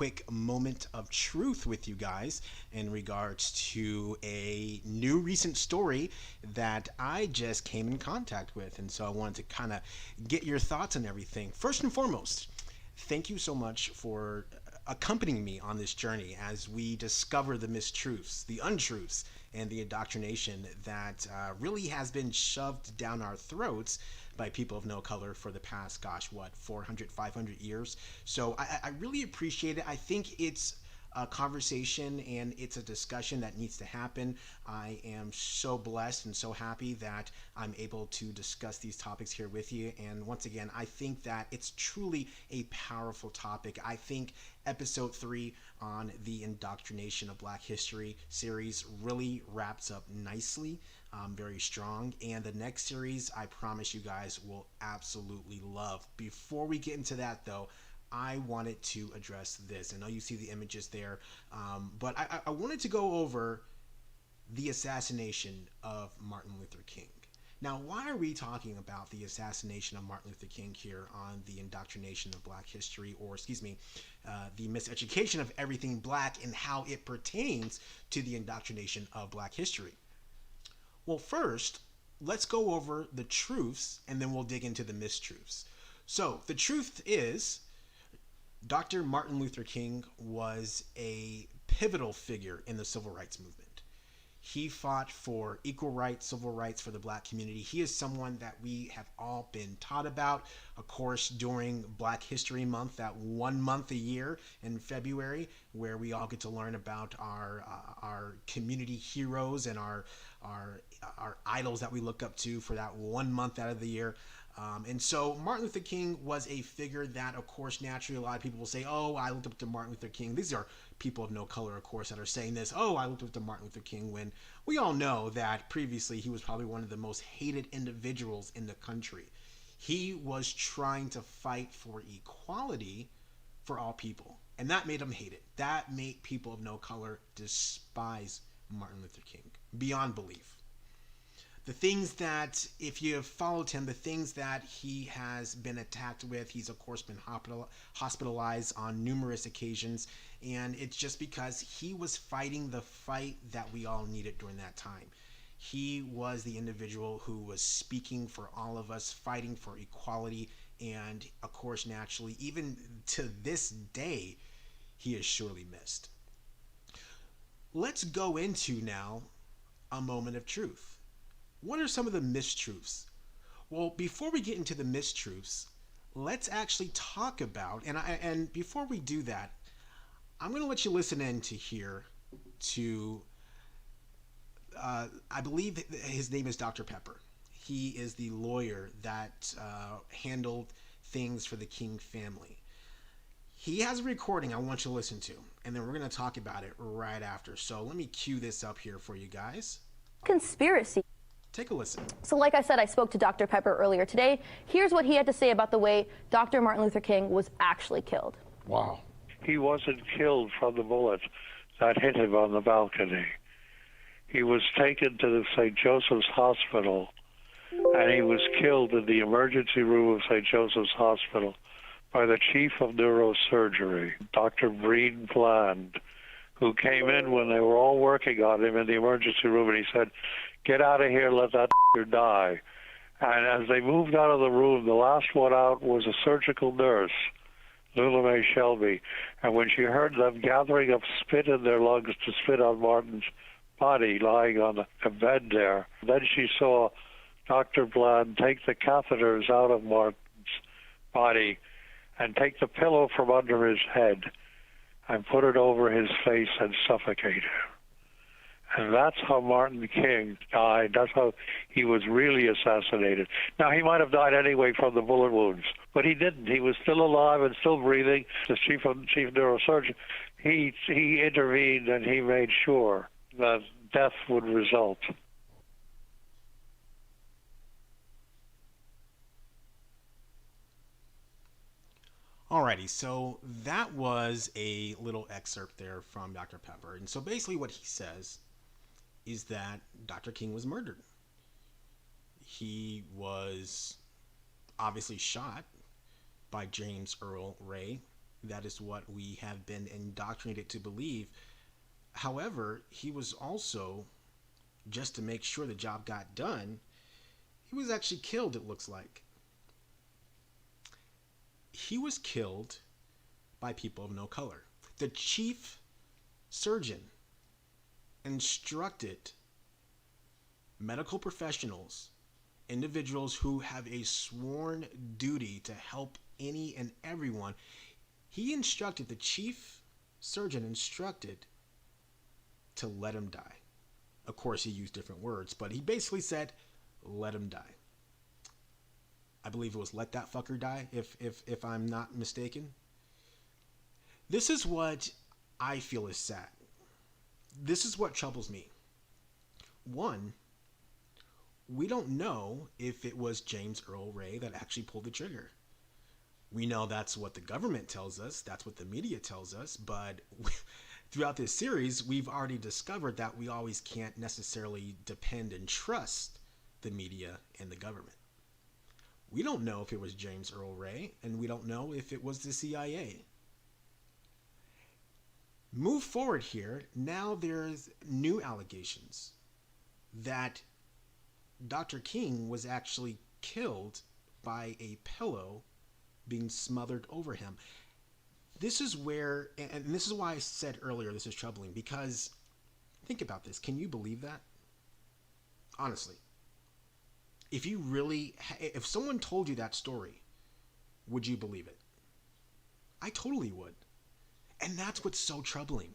quick moment of truth with you guys in regards to a new recent story that I just came in contact with. And so I wanted to kind of get your thoughts on everything. First and foremost, thank you so much for accompanying me on this journey as we discover the mistruths, the untruths, and the indoctrination that really has been shoved down our throats by people of no color for the past, gosh, what, 400, 500 years. So I really appreciate it. I think it's a conversation and it's a discussion that needs to happen. I am so blessed and so happy that I'm able to discuss these topics here with you. And once again, I think that it's truly a powerful topic. I think episode 3 on the indoctrination of Black History series really wraps up nicely, very strong. And the next series, I promise you guys will absolutely love. Before we get into that, though, I wanted to address this. I know you see the images there, but I wanted to go over the assassination of Martin Luther King. Now, why are we talking about the assassination of Martin Luther King here on the indoctrination of Black history, or excuse me, the miseducation of everything Black and how it pertains to the indoctrination of Black history? Well, first, let's go over the truths and then we'll dig into the mistruths. So, the truth is, Dr. Martin Luther King was a pivotal figure in the civil rights movement. He fought for equal rights, civil rights for the Black community. He is someone that we have all been taught about, of course, during Black History Month, that 1 month a year in February, where we all get to learn about our community heroes and our idols that we look up to for that 1 month out of the year. And so Martin Luther King was a figure that, of course, naturally a lot of people will say, oh, I looked up to Martin Luther King. These are people of no color, of course, that are saying this. Oh, I looked up to Martin Luther King, when we all know that previously he was probably one of the most hated individuals in the country. He was trying to fight for equality for all people. And that made him hate it. That made people of no color despise Martin Luther King beyond belief. The things that, if you have followed him, the things that he has been attacked with, he's of course been hospitalized on numerous occasions, and it's just because he was fighting the fight that we all needed during that time. He was the individual who was speaking for all of us, fighting for equality, and of course, naturally, even to this day, he is surely missed. Let's go into now a moment of truth. What are some of the mistruths? Well, before we get into the mistruths, let's actually talk about, and before we do that, I'm going to let you listen in to hear to, I believe his name is Dr. Pepper. He is the lawyer that handled things for the King family. He has a recording I want you to listen to, and then we're going to talk about it right after. So let me cue this up here for you guys. Conspiracy. Take a listen. So like I said, I spoke to Dr. Pepper earlier today. Here's what he had to say about the way Dr. Martin Luther King was actually killed. Wow. He wasn't killed from the bullet that hit him on the balcony. He was taken to the St. Joseph's Hospital, and he was killed in the emergency room of St. Joseph's Hospital by the chief of neurosurgery, Dr. Breen Bland, who came in when they were all working on him in the emergency room, and he said, "Get out of here, let that die." And as they moved out of the room, the last one out was a surgical nurse, Lula Mae Shelby. And when she heard them gathering up spit in their lungs to spit on Martin's body lying on a bed there, then she saw Dr. Bland take the catheters out of Martin's body and take the pillow from under his head and put it over his face and suffocate him. And that's how Martin King died. That's how he was really assassinated. Now, he might have died anyway from the bullet wounds, but he didn't. He was still alive and still breathing. The chief neurosurgeon, he intervened and he made sure that death would result. Alrighty, so that was a little excerpt there from Dr. Pepper. And so basically what he says is that Dr. King was murdered. He was obviously shot by James Earl Ray That is what we have been indoctrinated to believe. However, he was also, just to make sure the job got done, he was actually killed, it looks like. He was killed by people of no color. The chief surgeon instructed medical professionals, individuals who have a sworn duty to help any and everyone. He instructed, the chief surgeon instructed to let him die. Of course, he used different words, but he basically said, let him die. I believe it was let that fucker die, if I'm not mistaken. This is what I feel is sad. This is what troubles me. One, we don't know if it was James Earl Ray that actually pulled the trigger. We know that's what the government tells us, that's what the media tells us, but throughout this series, we've already discovered that we always can't necessarily depend and trust the media and the government. We don't know if it was James Earl Ray, and we don't know if it was the CIA. Move forward here, now there's new allegations that Dr. King was actually killed by a pillow being smothered over him. This is where, and this is why I said earlier this is troubling, because think about this. Can you believe that? Honestly. If someone told you that story, would you believe it? I totally would. And that's what's so troubling,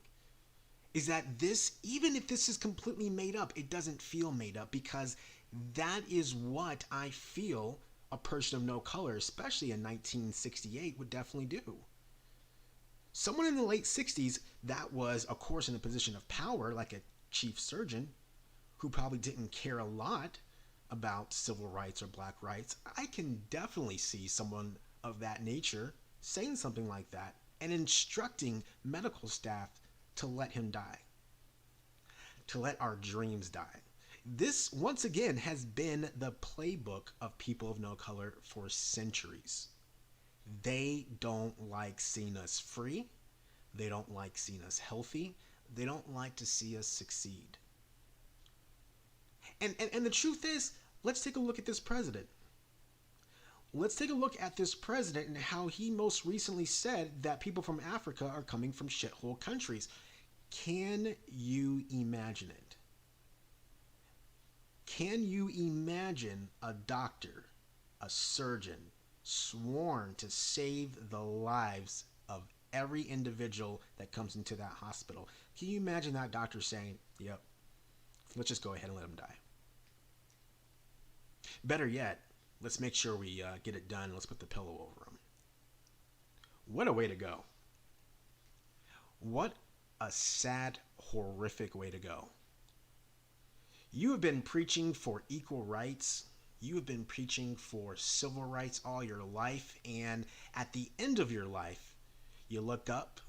is that this, even if this is completely made up, it doesn't feel made up, because that is what I feel a person of no color, especially in 1968, would definitely do. Someone in the late 60s that was, of course, in a position of power, like a chief surgeon, who probably didn't care a lot about civil rights or black rights, I can definitely see someone of that nature saying something like that and instructing medical staff to let him die, to let our dreams die. This, once again, has been the playbook of people of no color for centuries. They don't like seeing us free. They don't like seeing us healthy. They don't like to see us succeed. And the truth is, let's take a look at this president. Let's take a look at this president and how he most recently said that people from Africa are coming from shithole countries. Can you imagine it? Can you imagine a doctor, a surgeon, sworn to save the lives of every individual that comes into that hospital? Can you imagine that doctor saying, yep, let's just go ahead and let him die? Better yet, let's make sure we get it done. Let's put the pillow over him. What a way to go. What a sad, horrific way to go. You have been preaching for equal rights. You have been preaching for civil rights all your life. And at the end of your life, you look up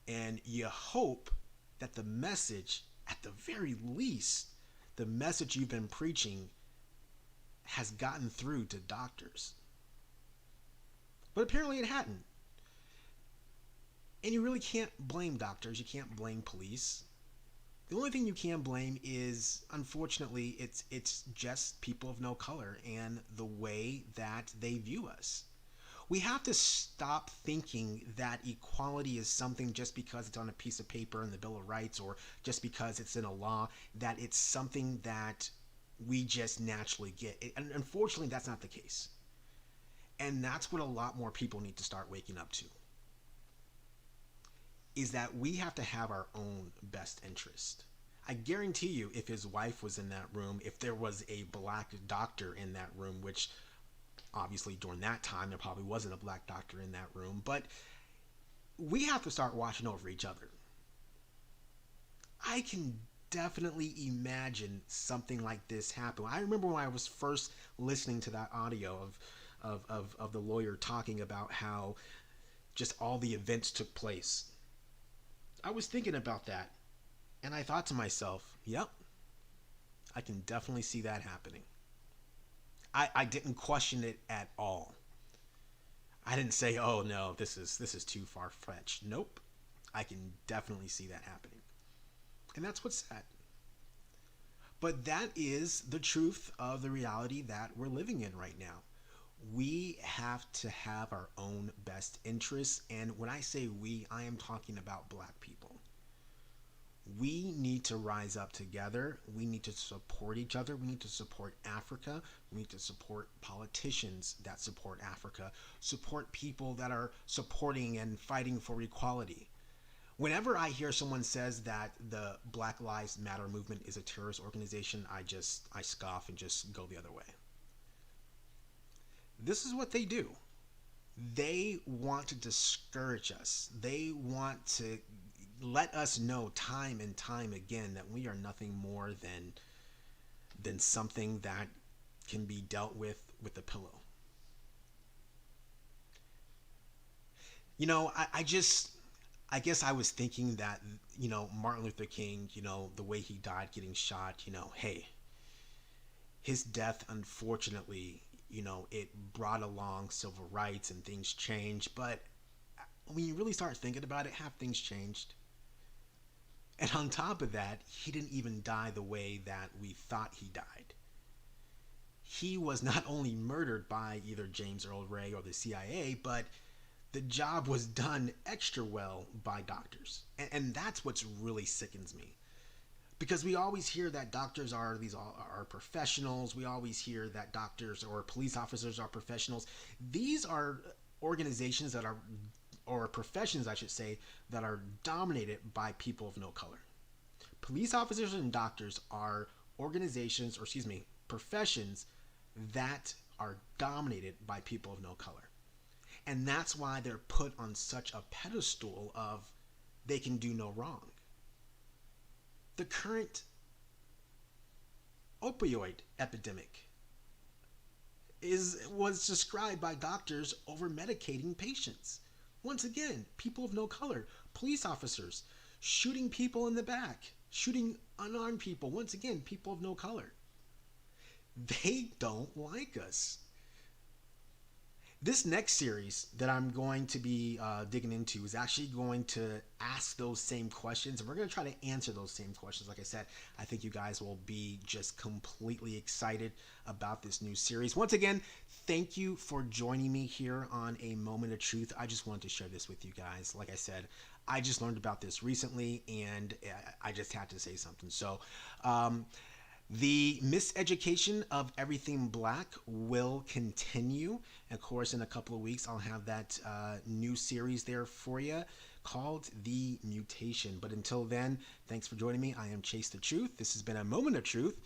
and you hope that the message, at the very least, the message you've been preaching has gotten through to doctors. But apparently it hadn't. And you really can't blame doctors. You can't blame police. The only thing you can blame is, unfortunately, it's just people of no color and the way that they view us. We have to stop thinking that equality is something just because it's on a piece of paper in the Bill of Rights, or just because it's in a law, that it's something that we just naturally get. And unfortunately, that's not the case. And that's what a lot more people need to start waking up to, is that we have to have our own best interest. I guarantee you, if his wife was in that room, if there was a black doctor in that room, which obviously during that time there probably wasn't a black doctor in that room, but we have to start watching over each other. I can definitely imagine something like this happen. I remember when I was first listening to that audio of the lawyer talking about how just all the events took place. I was thinking about that, and I thought to myself, yep, I can definitely see that happening. I didn't question it at all. I didn't say, "Oh no, this is too far fetched." Nope, I can definitely see that happening, and that's what's sad. But that is the truth of the reality that we're living in right now. We have to have our own best interests, and when I say we, I am talking about black people. We need to rise up together. We need to support each other. We need to support Africa. We need to support politicians that support Africa, support people that are supporting and fighting for equality. Whenever I hear someone says that the Black Lives Matter movement is a terrorist organization, I scoff and just go the other way. This is what they do. They want to discourage us. They want to let us know time and time again that we are nothing more than something that can be dealt with a pillow. I guess I was thinking that Martin Luther King, the way he died getting shot, hey, his death unfortunately, it brought along civil rights and things changed, but when you really start thinking about it, have things changed? And on top of that, he didn't even die the way that we thought he died. He was not only murdered by either James Earl Ray or the CIA, but the job was done extra well by doctors. And that's what's really sickens me. Because we always hear that doctors are professionals. We always hear that doctors or police officers are professionals. These are organizations that are, or professions, I should say, that are dominated by people of no color. Police officers and doctors are organizations, or excuse me, professions that are dominated by people of no color. And that's why they're put on such a pedestal of they can do no wrong. The current opioid epidemic was described by doctors over medicating patients. Once again, people of no color, police officers shooting people in the back, shooting unarmed people. Once again, people of no color. They don't like us. This next series that I'm going to be digging into is actually going to ask those same questions, and we're going to try to answer those same questions. Like I said, I think you guys will be just completely excited about this new series. Once again, thank you for joining me here on A Moment of Truth. I just wanted to share this with you guys. Like I said, I just learned about this recently, and I just had to say something. So, the miseducation of everything black will continue. Of course, in a couple of weeks, I'll have that new series there for you called The Mutation. But until then, thanks for joining me. I am Chase the Truth. This has been A Moment of Truth